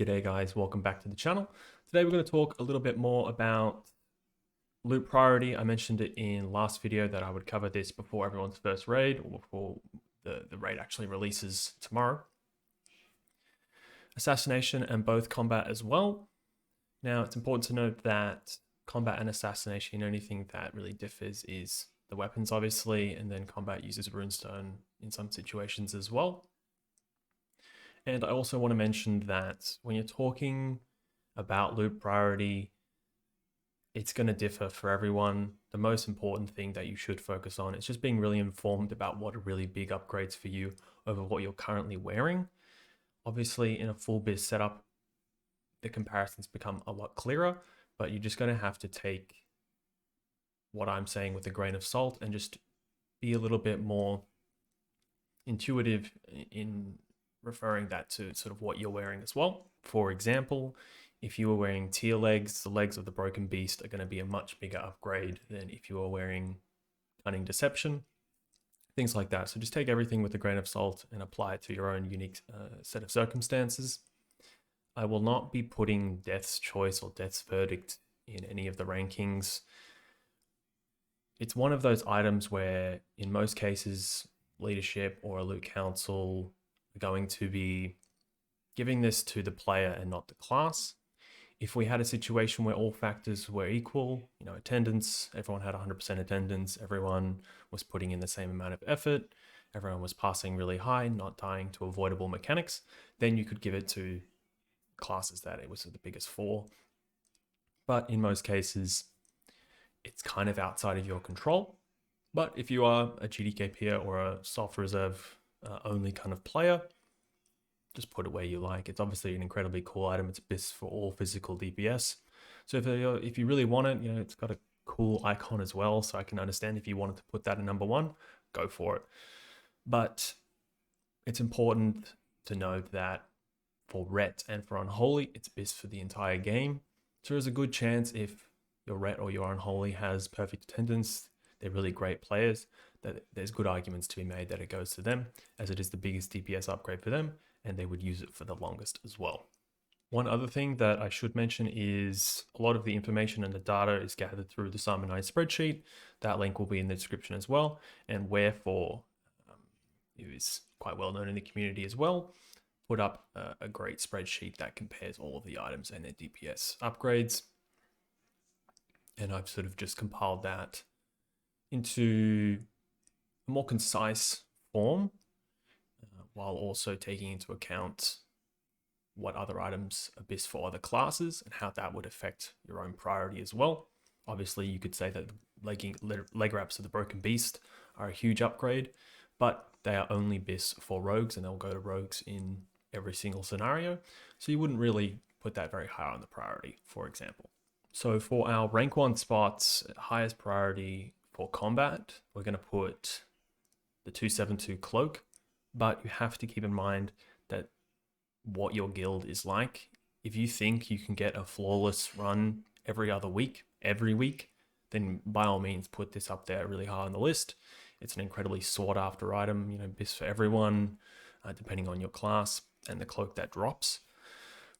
G'day guys, welcome back to the channel. Today we're going to talk a little bit more about loot priority. I mentioned it in last video that I would cover this before everyone's first raid or before the raid actually releases tomorrow. Assassination and both combat as well. Now it's important to note that combat and assassination, the only thing that really differs is the weapons obviously, and then combat uses runestone in some situations as well. And I also want to mention that when you're talking about loot priority, it's going to differ for everyone. The most important thing that you should focus on is just being really informed about what are really big upgrades for you over what you're currently wearing. Obviously, in a full biz setup, the comparisons become a lot clearer, but you're just going to have to take what I'm saying with a grain of salt and just be a little bit more intuitive in referring that to sort of what you're wearing as well. For example, if you were wearing tier legs, the legs of the Broken Beast are going to be a much bigger upgrade than if you were wearing Cunning Deception, things like that. So just take everything with a grain of salt and apply it to your own unique set of circumstances. I will not be putting Death's Choice or Death's Verdict in any of the rankings. It's one of those items where, in most cases, leadership or a loot council are going to be giving this to the player and not the class. If we had a situation where all factors were equal, attendance, everyone had 100% attendance, everyone was putting in the same amount of effort, everyone was passing really high, not dying to avoidable mechanics, then you could give it to classes that it was the biggest for. But in most cases, it's kind of outside of your control. But if you are a GDK peer or a soft reserve only kind of player, just put it where you like. It's obviously an incredibly cool item. It's best for all physical DPS. So if you really want it, it's got a cool icon as well. So I can understand if you wanted to put that in number one, go for it. But it's important to note that for Ret and for Unholy, it's best for the entire game. So there's a good chance if your Ret or your Unholy has perfect attendance, they're really great players, that there's good arguments to be made that it goes to them, as it is the biggest DPS upgrade for them, and they would use it for the longest as well. One other thing that I should mention is a lot of the information and the data is gathered through the Simonized spreadsheet. That link will be in the description as well, and Wherefore is quite well known in the community as well. Put up a great spreadsheet that compares all of the items and their DPS upgrades. And I've sort of just compiled that into a more concise form while also taking into account what other items are best for other classes and how that would affect your own priority as well. Obviously, you could say that leg wraps of the Broken Beast are a huge upgrade, but they are only best for rogues and they'll go to rogues in every single scenario. So you wouldn't really put that very high on the priority, for example. So for our rank 1 spots, highest priority for combat, we're going to put the 272 Cloak, but you have to keep in mind that what your guild is like. If you think you can get a flawless run every week, then by all means put this up there really high on the list. It's an incredibly sought after item, best for everyone, depending on your class and the cloak that drops.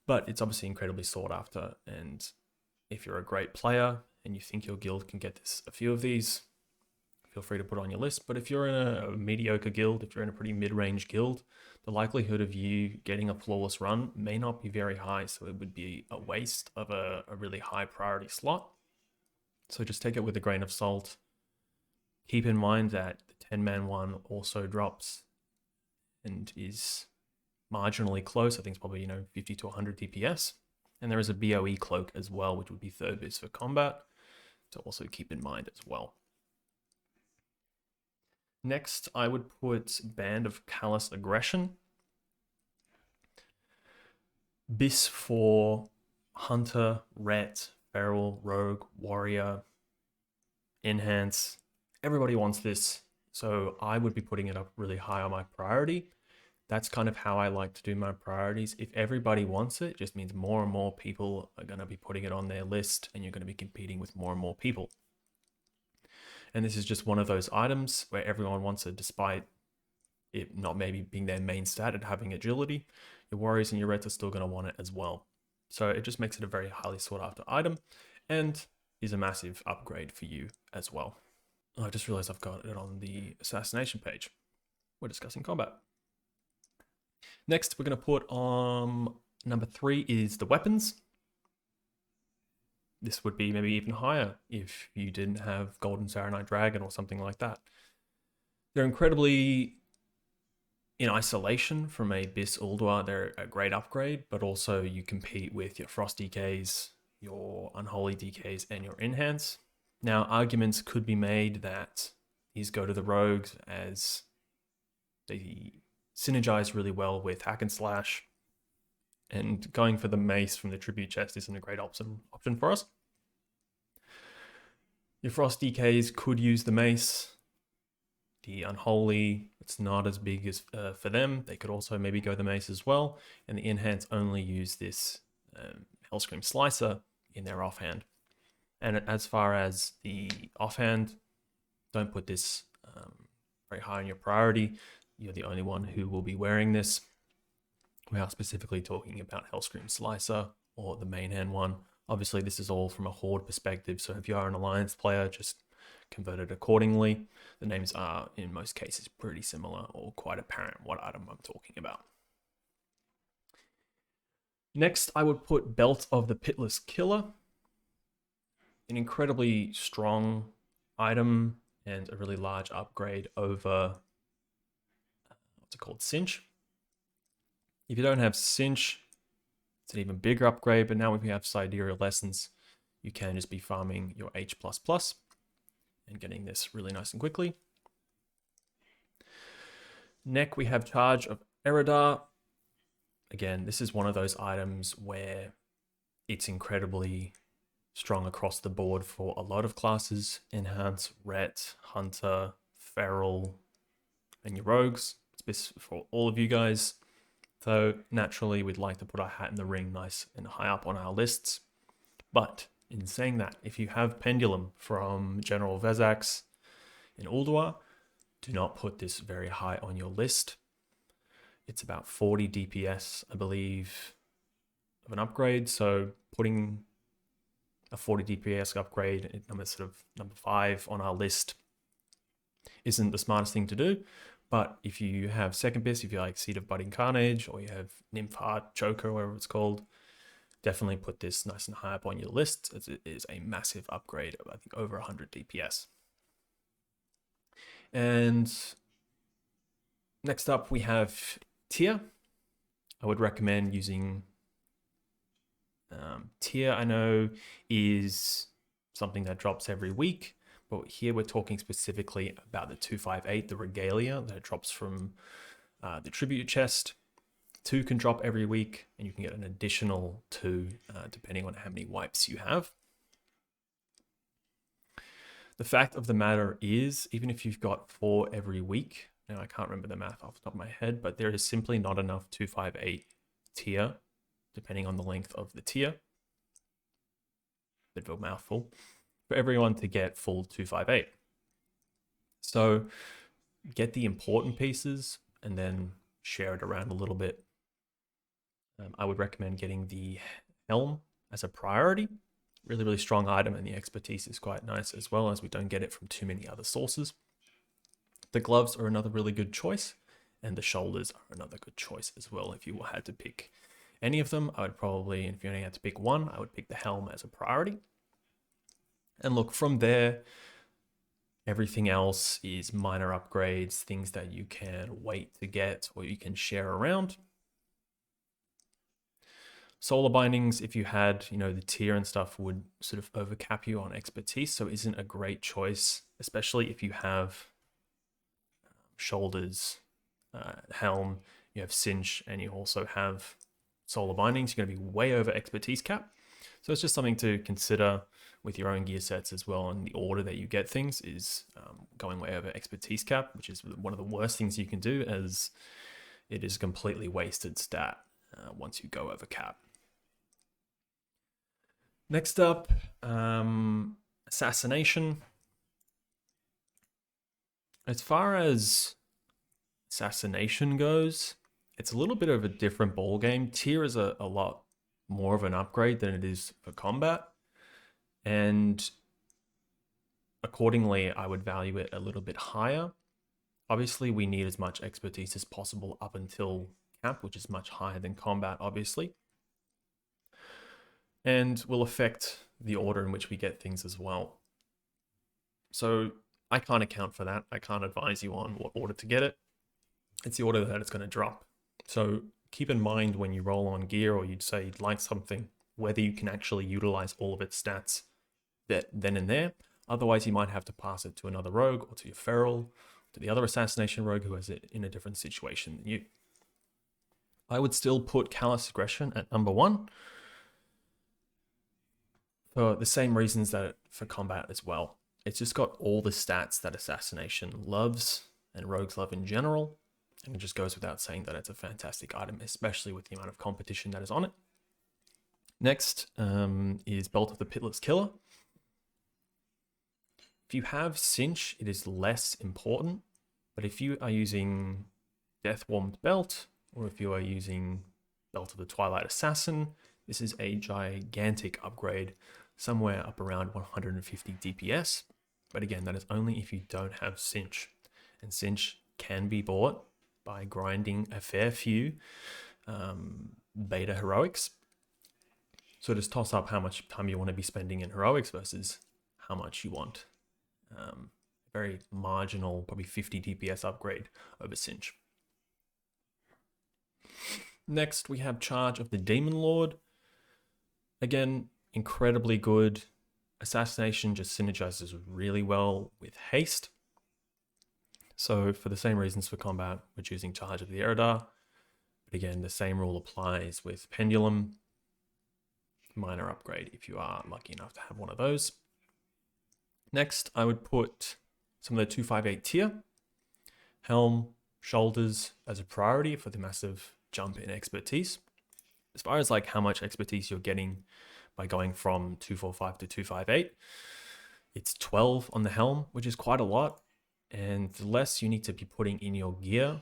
But it's obviously incredibly sought after, and if you're a great player and you think your guild can get a few of these, feel free to put it on your list. But if you're in a mediocre guild, if you're in a pretty mid-range guild, the likelihood of you getting a flawless run may not be very high, so it would be a waste of a really high priority slot. So just take it with a grain of salt. Keep in mind that the 10-man one also drops and is marginally close. I think it's probably 50 to 100 DPS. And there is a BOE cloak as well, which would be third best for combat, to also keep in mind as well. Next, I would put Band of Callous Aggression. Bis for Hunter, Ret, Feral, Rogue, Warrior, Enhance. Everybody wants this, so I would be putting it up really high on my priority. That's kind of how I like to do my priorities. If everybody wants it, it just means more and more people are going to be putting it on their list, and you're going to be competing with more and more people. And this is just one of those items where everyone wants it, despite it not maybe being their main stat at having agility. your warriors and your reds are still going to want it as well. So it just makes it a very highly sought after item and is a massive upgrade for you as well. I just realized I've got it on the assassination page. We're discussing combat. Next, we're going to put on number 3 is the weapons. This would be maybe even higher if you didn't have Golden Saronite Dragon or something like that. They're incredibly in isolation from a Bis Ulduar. They're a great upgrade, but also you compete with your Frost DKs, your Unholy DKs, and your Enhance. Now, arguments could be made that these go to the rogues as they synergize really well with Hack and Slash, and going for the mace from the tribute chest isn't a great option for us. Your Frost DKs could use the mace. The Unholy, it's not as big as for them. They could also maybe go the mace as well. And the Enhance only use this Hellscream Slicer in their offhand. And as far as the offhand, don't put this very high on your priority. You're the only one who will be wearing this. We are specifically talking about Hellscream Slicer or the main hand one. Obviously, this is all from a Horde perspective, so if you are an Alliance player, just convert it accordingly. The names are, in most cases, pretty similar or quite apparent what item I'm talking about. Next, I would put Belt of the Pitless Killer. An incredibly strong item and a really large upgrade over, what's it called, Cinch. If you don't have Cinch, it's an even bigger upgrade, but now if you have Sidereal Lessons, you can just be farming your H++ and getting this really nice and quickly. Next, we have Charge of Eredar. Again, this is one of those items where it's incredibly strong across the board for a lot of classes. Enhance, Ret, Hunter, Feral, and your Rogues. It's for all of you guys. So naturally, we'd like to put our hat in the ring nice and high up on our lists. But in saying that, if you have Pendulum from General Vezax in Ulduar, do not put this very high on your list. It's about 40 DPS, I believe, of an upgrade. So putting a 40 DPS upgrade at number 5 on our list isn't the smartest thing to do. But if you have second best, if you like Seed of Budding Carnage, or you have Nymphheart, Joker, whatever it's called, definitely put this nice and high up on your list, as it is a massive upgrade of, I think, over 100 DPS. And next up, we have Tear. I would recommend using Tear. I know is something that drops every week. But here we're talking specifically about the 258, the Regalia that drops from the Tribute Chest. 2 can drop every week, and you can get an additional 2 depending on how many wipes you have. The fact of the matter is, even if you've got 4 every week, now I can't remember the math off the top of my head, but there is simply not enough 258 tier, depending on the length of the tier. Bit of a mouthful. For everyone to get full 258. So get the important pieces and then share it around a little bit. I would recommend getting the Helm as a priority. Really, really strong item, and the expertise is quite nice as well, as we don't get it from too many other sources. The gloves are another really good choice, and the shoulders are another good choice as well. If you had to pick any of them, I would probably, if you only had to pick one, I would pick the Helm as a priority. And look, from there, everything else is minor upgrades, things that you can wait to get or you can share around. Solar Bindings, if you had, the tier and stuff, would sort of overcap you on expertise, so isn't a great choice, especially if you have shoulders, Helm, you have Cinch, and you also have Solar Bindings. You're going to be way over expertise cap. So it's just something to consider with your own gear sets as well, and the order that you get things is going way over expertise cap, which is one of the worst things you can do, as it is a completely wasted stat once you go over cap. Next up, Assassination. As far as Assassination goes, it's a little bit of a different ball game. Tier is a lot more of an upgrade than it is for combat. And accordingly, I would value it a little bit higher. Obviously, we need as much expertise as possible up until camp, which is much higher than combat, obviously. And will affect the order in which we get things as well. So I can't account for that. I can't advise you on what order to get it. It's the order that it's going to drop. So keep in mind when you roll on gear or you'd say you'd like something, whether you can actually utilize all of its stats then and there. Otherwise, you might have to pass it to another rogue or to your feral, to the other assassination rogue who has it in a different situation than you. I would still put Callous Aggression at number 1 for the same reasons that for combat as well. It's just got all the stats that assassination loves and rogues love in general. And it just goes without saying that it's a fantastic item, especially with the amount of competition that is on it. Next is Belt of the Pitless Killer. If you have Cinch, it is less important. But if you are using Death Warmed Belt, or if you are using Belt of the Twilight Assassin, this is a gigantic upgrade, somewhere up around 150 DPS. But again, that is only if you don't have Cinch. And Cinch can be bought by grinding a fair few beta heroics. So just toss up how much time you want to be spending in heroics versus how much you want. Very marginal, probably 50 DPS upgrade over Cinch. Next, we have Charge of the Demon Lord. Again, incredibly good. Assassination just synergizes really well with haste. So for the same reasons for combat, we're choosing Charge of the Eridar. But again, the same rule applies with Pendulum. Minor upgrade if you are lucky enough to have one of those. Next, I would put some of the 258 tier. Helm, Shoulders as a priority for the massive jump in expertise. As far as like how much expertise you're getting by going from 245 to 258, it's 12 on the Helm, which is quite a lot. And the less you need to be putting in your gear,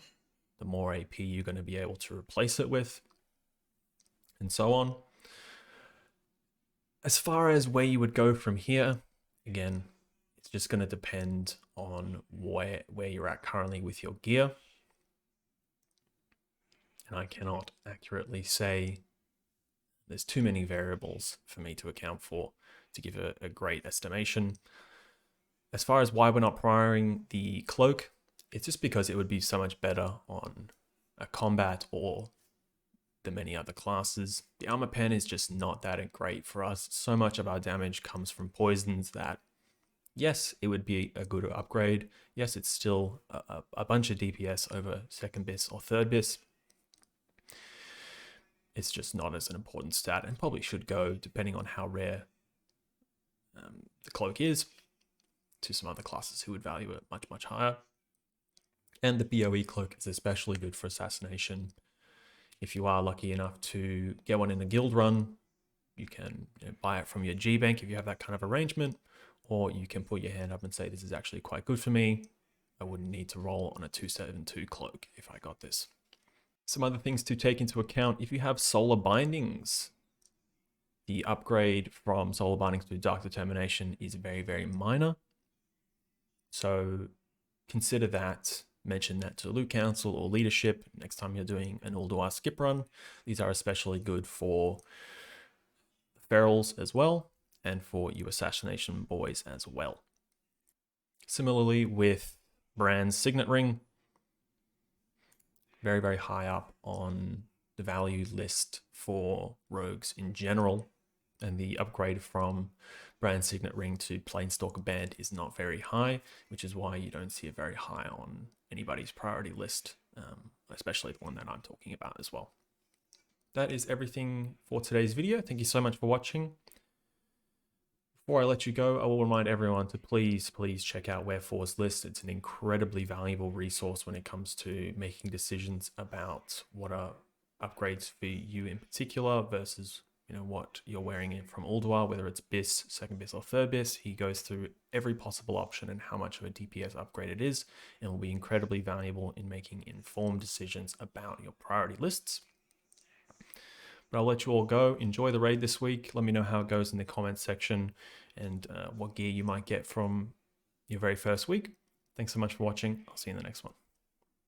the more AP you're going to be able to replace it with, and so on. As far as where you would go from here, again, it's just going to depend on where you're at currently with your gear. And I cannot accurately say, there's too many variables for me to account for to give a great estimation. As far as why we're not prioring the cloak, it's just because it would be so much better on a combat or the many other classes. The armor pen is just not that great for us. So much of our damage comes from poisons that, yes, it would be a good upgrade. Yes, it's still a bunch of DPS over second bis or third bis. It's just not as an important stat and probably should go, depending on how rare the cloak is, to some other classes who would value it much, much higher. And the BOE cloak is especially good for assassination. If you are lucky enough to get one in a guild run, you can buy it from your G Bank if you have that kind of arrangement, or you can put your hand up and say, this is actually quite good for me. I wouldn't need to roll on a 272 cloak if I got this. Some other things to take into account: if you have solar bindings, the upgrade from solar bindings to Dark Determination is very, very minor. So consider that, mention that to Loot Council or leadership next time you're doing an Ulduar skip run. These are especially good for ferals as well, and for you assassination boys as well. Similarly with Brand's Signet Ring, very, very high up on the value list for rogues in general, and the upgrade from Brand Signet Ring to Planestalker Band is not very high, which is why you don't see it very high on anybody's priority list, especially the one that I'm talking about as well. That is everything for today's video. Thank you so much for watching. Before I let you go, I will remind everyone to please check out Wherefor's list. It's an incredibly valuable resource when it comes to making decisions about what are upgrades for you in particular versus what you're wearing in from Ulduar, whether it's BIS, second BIS, or third BIS. He goes through every possible option and how much of a DPS upgrade it is, and will be incredibly valuable in making informed decisions about your priority lists. But I'll let you all go. Enjoy the raid this week. Let me know how it goes in the comments section and what gear you might get from your very first week. Thanks so much for watching. I'll see you in the next one.